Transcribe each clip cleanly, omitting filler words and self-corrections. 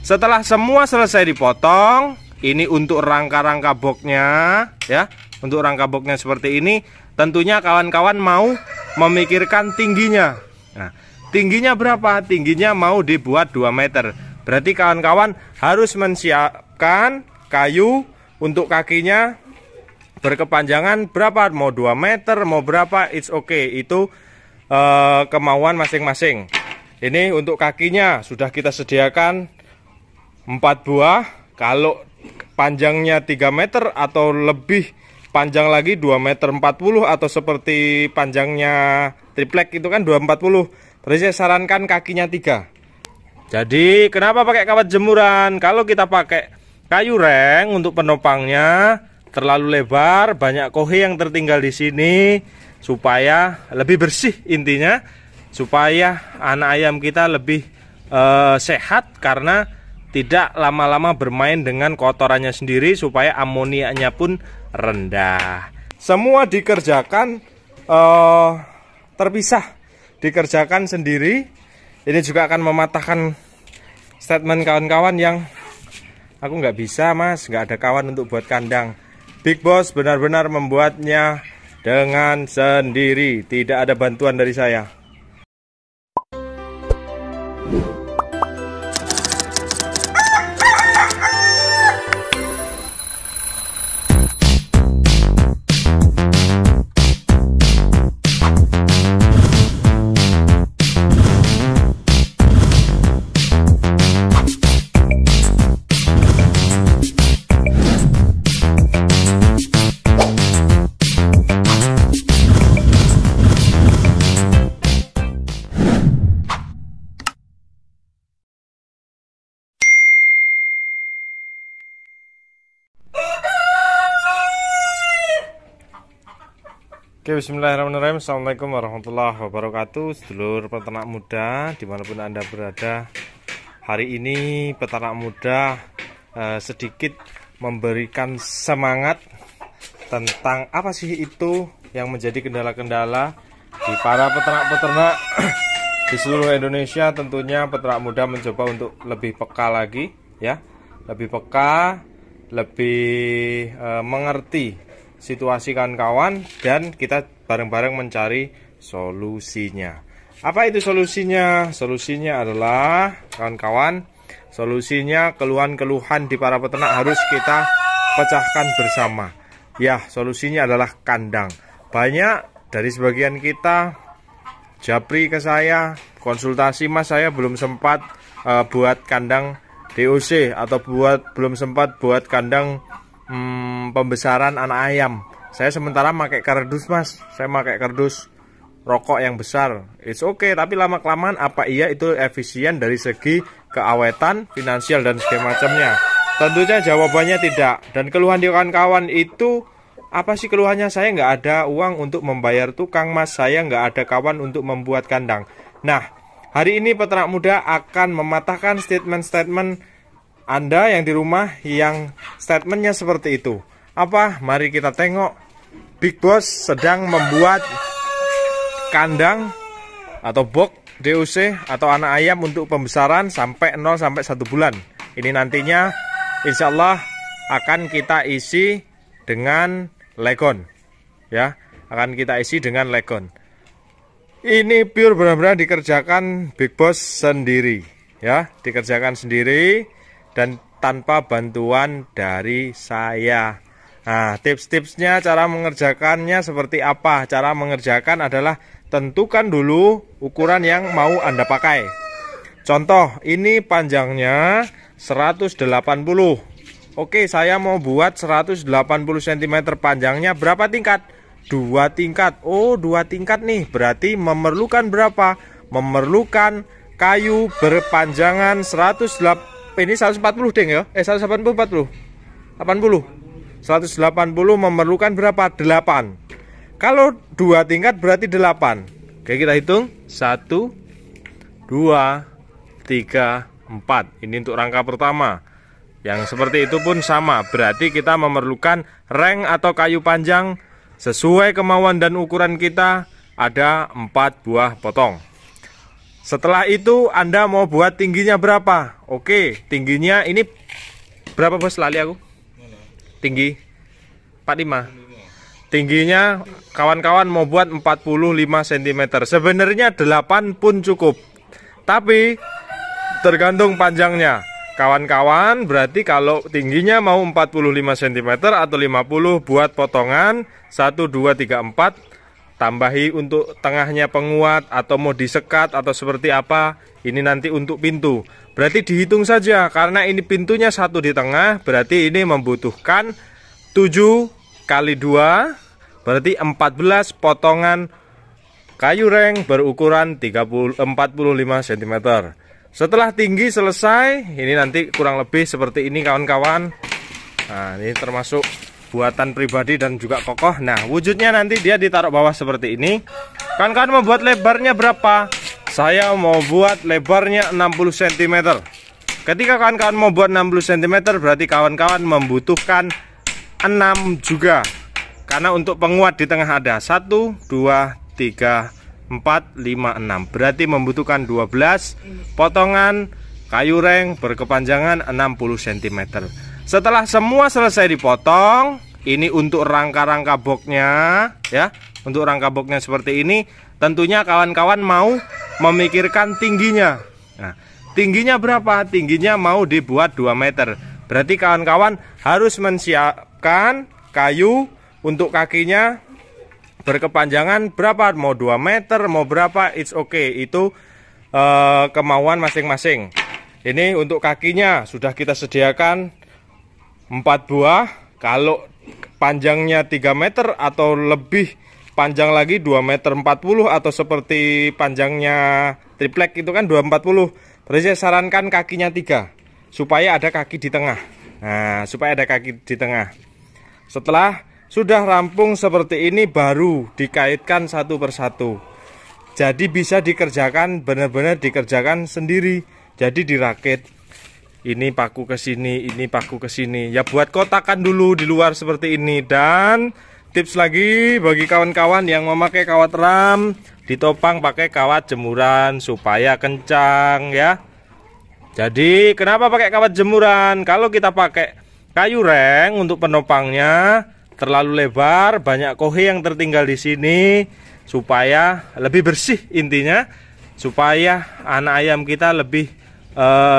Setelah semua selesai dipotong, ini untuk rangka-rangka boxnya ya. Untuk rangka boxnya seperti ini, tentunya kawan-kawan mau memikirkan tingginya. Nah, tingginya berapa? Tingginya mau dibuat 2 meter. Berarti kawan-kawan harus menyiapkan kayu untuk kakinya berkepanjangan berapa? Mau 2 meter, mau berapa? It's okay. Itu kemauan masing-masing. Ini untuk kakinya sudah kita sediakan 4 buah. Kalau panjangnya 3 meter atau lebih panjang lagi 2 meter 40 atau seperti panjangnya triplek itu kan 240. Berarti saya sarankan kakinya 3. Jadi kenapa pakai kawat jemuran? Kalau kita pakai kayu reng untuk penopangnya terlalu lebar, banyak kohe yang tertinggal di sini, supaya lebih bersih intinya, supaya anak ayam kita lebih sehat karena tidak lama-lama bermain dengan kotorannya sendiri, supaya amoniaknya pun rendah. Semua dikerjakan terpisah, dikerjakan sendiri. Ini juga akan mematahkan statement kawan-kawan yang aku nggak bisa mas, nggak ada kawan untuk buat kandang. Big Boss benar-benar membuatnya dengan sendiri, tidak ada bantuan dari saya. Oke, bismillahirrahmanirrahim. Assalamualaikum warahmatullahi wabarakatuh. Sedulur peternak muda dimanapun Anda berada, hari ini peternak muda sedikit memberikan semangat tentang apa sih itu yang menjadi kendala-kendala di para peternak-peternak di seluruh Indonesia. Tentunya peternak muda mencoba untuk lebih peka lagi ya, lebih peka, lebih mengerti situasi kawan-kawan, dan kita bareng-bareng mencari solusinya. Apa itu solusinya? Solusinya adalah kawan-kawan, solusinya keluhan-keluhan di para peternak harus kita pecahkan bersama. Ya, solusinya adalah kandang. Banyak dari sebagian kita japri ke saya, konsultasi mas, saya belum sempat buat kandang DOC atau belum sempat buat kandang pembesaran anak ayam. Saya sementara pakai kardus mas, saya pakai kardus rokok yang besar. It's okay, tapi lama-kelamaan apa iya itu efisien dari segi keawetan, finansial dan semacamnya? Tentunya jawabannya tidak. Dan keluhan di kawan-kawan itu apa sih keluhannya? Saya nggak ada uang untuk membayar tukang mas, saya nggak ada kawan untuk membuat kandang. Nah, hari ini peternak muda akan mematahkan statement-statement Anda yang di rumah yang statementnya seperti itu. Apa? Mari kita tengok. Big Boss sedang membuat kandang atau box DOC atau anak ayam untuk pembesaran sampai 0 sampai 1 bulan. Ini nantinya insya Allah akan kita isi dengan legon. Ya, akan kita isi dengan legon. Ini pure benar-benar dikerjakan Big Boss sendiri. Ya, dikerjakan sendiri dan tanpa bantuan dari saya. Nah, tips-tipsnya cara mengerjakannya seperti apa? Cara mengerjakan adalah tentukan dulu ukuran yang mau Anda pakai. Contoh, ini panjangnya 180. Oke, saya mau buat 180 cm panjangnya, berapa tingkat? 2 tingkat. Oh, 2 tingkat nih. Berarti memerlukan berapa? Memerlukan kayu berpanjangan 180. Ini 140 deng ya? 180 40. 80. 180 memerlukan berapa? 8. Kalau 2 tingkat berarti 8. Oke, kita hitung. 1 2 3 4. Ini untuk rangka pertama. Yang seperti itu pun sama. Berarti kita memerlukan reng atau kayu panjang sesuai kemauan dan ukuran kita, ada 4 buah potong. Setelah itu Anda mau buat tingginya berapa? Oke, tingginya ini berapa bos? Lali aku. Tinggi 45. Tingginya kawan-kawan mau buat 45 cm. Sebenarnya 8 pun cukup. Tapi tergantung panjangnya. Kawan-kawan, berarti kalau tingginya mau 45 cm atau 50, buat potongan 1 2 3 4. Tambahi untuk tengahnya penguat atau mau disekat atau seperti apa. Ini nanti untuk pintu. Berarti dihitung saja karena ini pintunya 1 di tengah. Berarti ini membutuhkan 7 kali 2. Berarti 14 potongan kayu reng berukuran 45 cm. Setelah tinggi selesai, ini nanti kurang lebih seperti ini kawan-kawan. Nah, ini termasuk buatan pribadi dan juga kokoh. Nah, wujudnya nanti dia ditaruh bawah seperti ini. Kawan-kawan mau buat lebarnya berapa? Saya mau buat lebarnya 60 cm. Ketika kawan-kawan mau buat 60 cm, berarti kawan-kawan membutuhkan 6 juga. Karena untuk penguat di tengah ada 1 2 3 4 5 6. Berarti membutuhkan 12 potongan kayu reng berkepanjangan 60 cm. Setelah semua selesai dipotong, ini untuk rangka-rangka boxnya ya. Untuk rangka boxnya seperti ini, tentunya kawan-kawan mau memikirkan tingginya. Nah, tingginya berapa? Tingginya mau dibuat 2 meter. Berarti kawan-kawan harus menyiapkan kayu untuk kakinya berkepanjangan berapa? Mau 2 meter, mau berapa? It's okay. Itu kemauan masing-masing. Ini untuk kakinya sudah kita sediakan 4 buah. Kalau panjangnya 3 meter atau lebih panjang lagi 2 meter 40 atau seperti panjangnya triplek itu kan 240. Berarti saya sarankan kakinya 3 supaya ada kaki di tengah. Nah, supaya ada kaki di tengah. Setelah sudah rampung seperti ini baru dikaitkan satu persatu. Jadi bisa dikerjakan, benar-benar dikerjakan sendiri. Jadi dirakit. Ini paku ke sini, ini paku ke sini. Ya buat kotakan dulu di luar seperti ini. Dan tips lagi bagi kawan-kawan yang memakai kawat ram, ditopang pakai kawat jemuran supaya kencang ya. Jadi kenapa pakai kawat jemuran? Kalau kita pakai kayu reng untuk penopangnya terlalu lebar, banyak kohe yang tertinggal di sini. Supaya lebih bersih intinya, supaya anak ayam kita lebih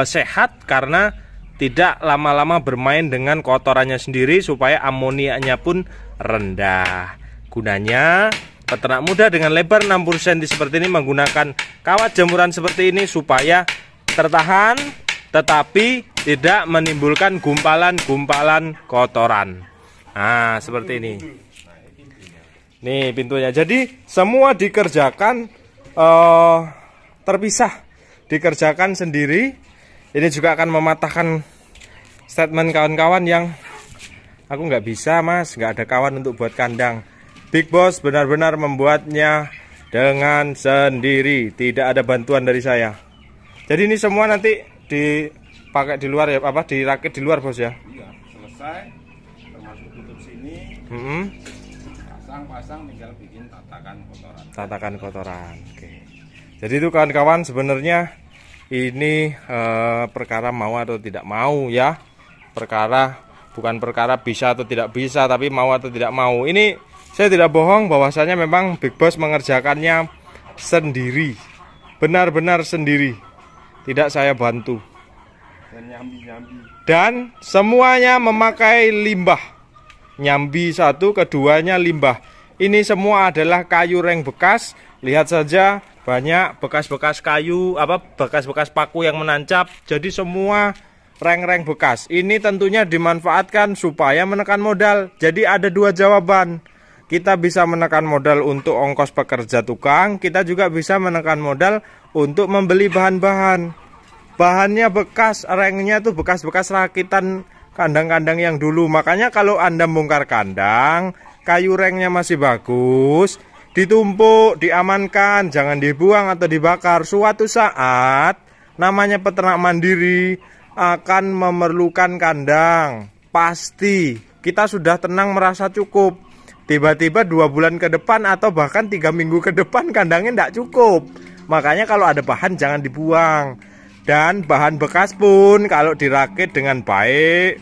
sehat karena tidak lama-lama bermain dengan kotorannya sendiri, supaya amoniaknya pun rendah. Gunanya peternak muda dengan lebar 60 cm seperti ini menggunakan kawat jemuran seperti ini supaya tertahan tetapi tidak menimbulkan gumpalan-gumpalan kotoran. Nah, seperti ini. Nih pintunya. Jadi semua dikerjakan terpisah. Dikerjakan sendiri. Ini juga akan mematahkan statement kawan-kawan yang aku nggak bisa mas, nggak ada kawan untuk buat kandang. Big Boss benar-benar membuatnya dengan sendiri, tidak ada bantuan dari saya. Jadi ini semua nanti dipakai di luar ya, apa dirakit di luar bos ya? Iya, selesai, termasuk tutup sini, pasang tinggal bikin tatakan kotoran. Tatakan kotoran. Oke. Jadi itu kawan-kawan sebenarnya ini perkara mau atau tidak mau ya. Bukan perkara bisa atau tidak bisa, tapi mau atau tidak mau. Ini saya tidak bohong bahwasanya memang Big Boss mengerjakannya sendiri. Benar-benar sendiri. Tidak saya bantu. Dan nyambi-nyambi. Dan semuanya memakai limbah. Nyambi satu, keduanya limbah. Ini semua adalah kayu reng bekas. Lihat saja banyak bekas-bekas kayu, bekas-bekas paku yang menancap. Jadi semua reng-reng bekas. Ini tentunya dimanfaatkan supaya menekan modal. Jadi ada 2 jawaban. Kita bisa menekan modal untuk ongkos pekerja tukang. Kita juga bisa menekan modal untuk membeli bahan-bahan. Bahannya bekas, rengnya tuh bekas-bekas rakitan kandang-kandang yang dulu. Makanya kalau Anda bongkar kandang, kayu rengnya masih bagus, ditumpuk, diamankan, jangan dibuang atau dibakar. Suatu saat namanya peternak mandiri akan memerlukan kandang. Pasti kita sudah tenang merasa cukup. Tiba-tiba 2 bulan ke depan atau bahkan 3 minggu ke depan kandangnya tidak cukup. Makanya kalau ada bahan jangan dibuang. Dan bahan bekas pun kalau dirakit dengan baik,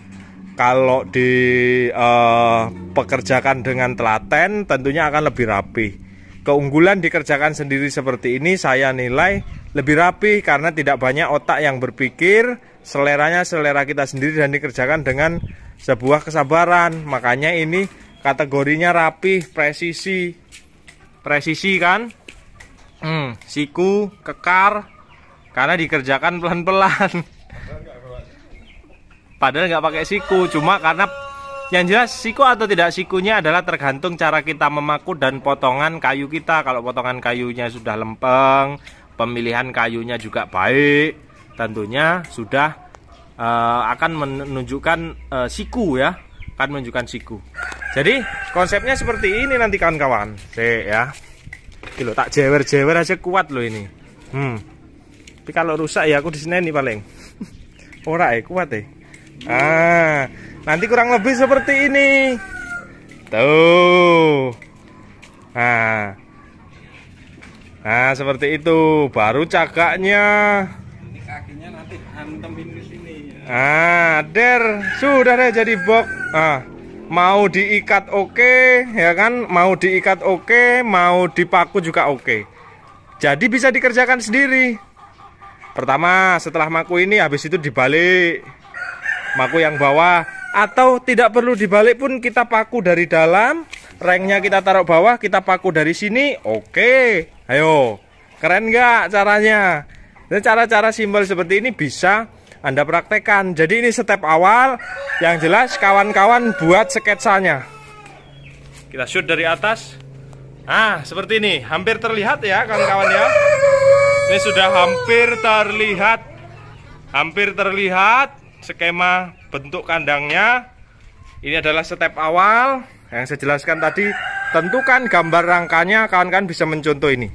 kalau dipekerjakan dengan telaten tentunya akan lebih rapi. Keunggulan dikerjakan sendiri seperti ini saya nilai lebih rapi karena tidak banyak otak yang berpikir, seleranya selera kita sendiri dan dikerjakan dengan sebuah kesabaran. Makanya ini kategorinya rapi, presisi. Presisi kan? Siku, kekar karena dikerjakan pelan-pelan. Padahal nggak pakai siku, cuma karena yang jelas siku atau tidak sikunya adalah tergantung cara kita memaku dan potongan kayu kita. Kalau potongan kayunya sudah lempeng, pemilihan kayunya juga baik, tentunya sudah akan menunjukkan siku ya, akan menunjukkan siku. Jadi konsepnya seperti ini nanti kawan-kawan. Ya, kilo tak jewer-jewer aja kuat loh ini. Tapi kalau rusak ya aku di sini nih paling. Ora kuat nanti kurang lebih seperti ini. Tuh. Nah, seperti itu. Baru cagaknya. Ini kakinya nanti hantemin di sini. Sudah deh jadi box. Mau diikat oke, ya kan? Mau diikat oke, mau dipaku juga oke. Jadi bisa dikerjakan sendiri. Pertama, setelah maku ini habis itu dibalik. Maku yang bawah, atau tidak perlu dibalik pun kita paku dari dalam, rengnya kita taruh bawah, kita paku dari sini. Oke, ayo, keren nggak caranya? Dan cara-cara simpel seperti ini bisa Anda praktekkan. Jadi ini step awal. Yang jelas kawan-kawan buat sketsanya. Kita shoot dari atas. Seperti ini, hampir terlihat ya kawan-kawan ya. Ini sudah hampir terlihat skema bentuk kandangnya. Ini adalah step awal yang saya jelaskan tadi. Tentukan gambar rangkanya, kawan-kawan bisa mencontoh ini.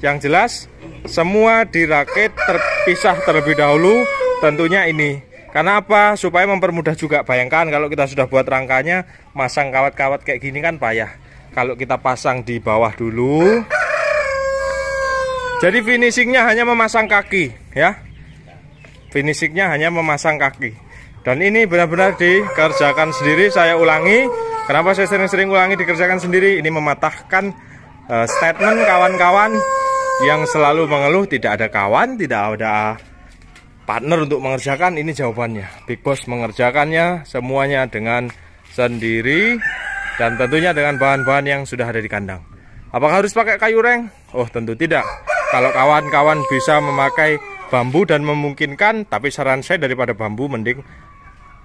Yang jelas semua dirakit terpisah terlebih dahulu. Tentunya ini karena apa? Supaya mempermudah juga. Bayangkan kalau kita sudah buat rangkanya, masang kawat-kawat kayak gini kan payah. Kalau kita pasang di bawah dulu, jadi finishingnya hanya memasang kaki ya. Finishingnya hanya memasang kaki. Dan ini benar-benar dikerjakan sendiri. Saya ulangi. Kenapa saya sering-sering ulangi dikerjakan sendiri? Ini mematahkan statement kawan-kawan yang selalu mengeluh tidak ada kawan, tidak ada partner untuk mengerjakan. Ini jawabannya. Big Boss mengerjakannya semuanya dengan sendiri. Dan tentunya dengan bahan-bahan yang sudah ada di kandang. Apakah harus pakai kayu reng? Oh tentu tidak. Kalau kawan-kawan bisa memakai bambu dan memungkinkan, tapi saran saya daripada bambu mending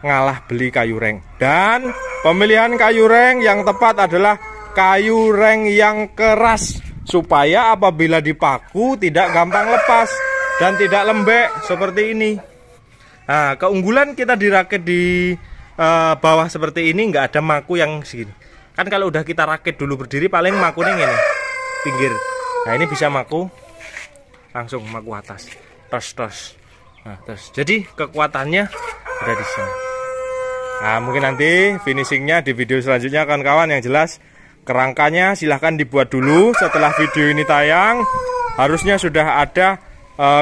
ngalah beli kayu reng. Dan pemilihan kayu reng yang tepat adalah kayu reng yang keras, supaya apabila dipaku tidak gampang lepas dan tidak lembek seperti ini. Nah, keunggulan kita dirakit di bawah seperti ini, nggak ada maku yang segini. Kan kalau udah kita rakit dulu berdiri paling makunya ini pinggir. Nah ini bisa maku langsung maku atas. Tos. Nah, terus jadi kekuatannya ada di sini. Nah, mungkin nanti finishingnya di video selanjutnya kawan-kawan. Yang jelas kerangkanya silahkan dibuat dulu. Setelah video ini tayang, harusnya sudah ada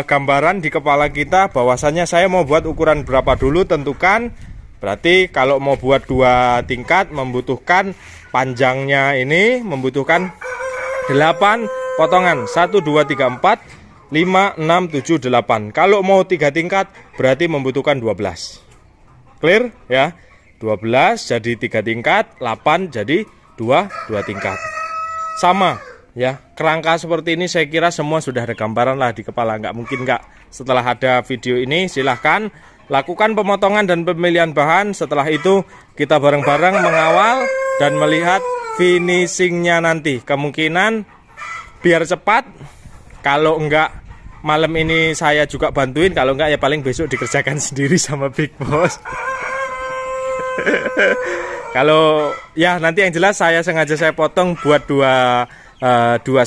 gambaran di kepala kita bahwasannya saya mau buat ukuran berapa dulu. Tentukan. Berarti kalau mau buat 2 tingkat membutuhkan panjangnya ini membutuhkan 8 potongan. 1, 2, 3, 4 5, 6, 7, 8. Kalau mau 3 tingkat berarti membutuhkan 12. Clear ya? 12 jadi 3 tingkat, 8 jadi 2 tingkat. Sama ya, kerangka seperti ini saya kira semua sudah ada gambaran lah di kepala. Nggak mungkin nggak. Setelah ada video ini silahkan lakukan pemotongan dan pemilihan bahan. Setelah itu kita bareng-bareng mengawal dan melihat finishingnya nanti. Kemungkinan biar cepat. Kalau enggak malam ini saya juga bantuin. Kalau enggak ya paling besok dikerjakan sendiri sama Big Boss. Kalau ya nanti yang jelas saya sengaja saya potong buat dua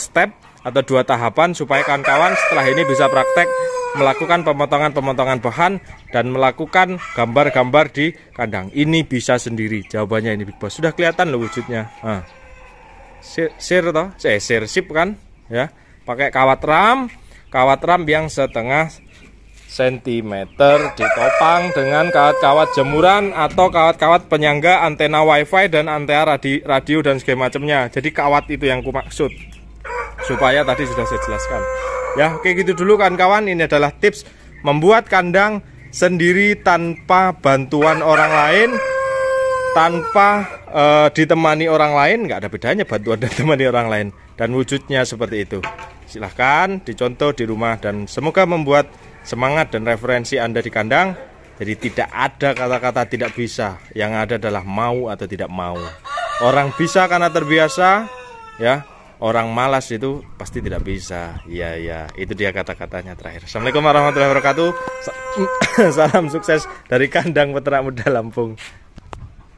step atau 2 tahapan supaya kawan-kawan setelah ini bisa praktek melakukan pemotongan bahan dan melakukan gambar-gambar di kandang. Ini bisa sendiri. Jawabannya ini Big Boss. Sudah kelihatan loh wujudnya. Sip kan ya. Pakai kawat ram, kawat ramp yang setengah sentimeter ditopang dengan kawat-kawat jemuran atau kawat-kawat penyangga antena wifi dan antena radio dan segala macamnya. Jadi kawat itu yang kumaksud, supaya tadi sudah saya jelaskan ya. Oke, gitu dulu kawan-kawan. Ini adalah tips membuat kandang sendiri tanpa bantuan orang lain, tanpa ditemani orang lain. Nggak ada bedanya bantuan dan temani orang lain, dan wujudnya seperti itu. Silahkan dicontoh di rumah dan semoga membuat semangat dan referensi Anda di kandang. Jadi tidak ada kata-kata tidak bisa, yang ada adalah mau atau tidak mau. Orang bisa karena terbiasa, ya. Orang malas itu pasti tidak bisa. Iya, itu dia kata-katanya terakhir. Assalamualaikum warahmatullahi wabarakatuh. Salam sukses dari kandang peternak muda Lampung.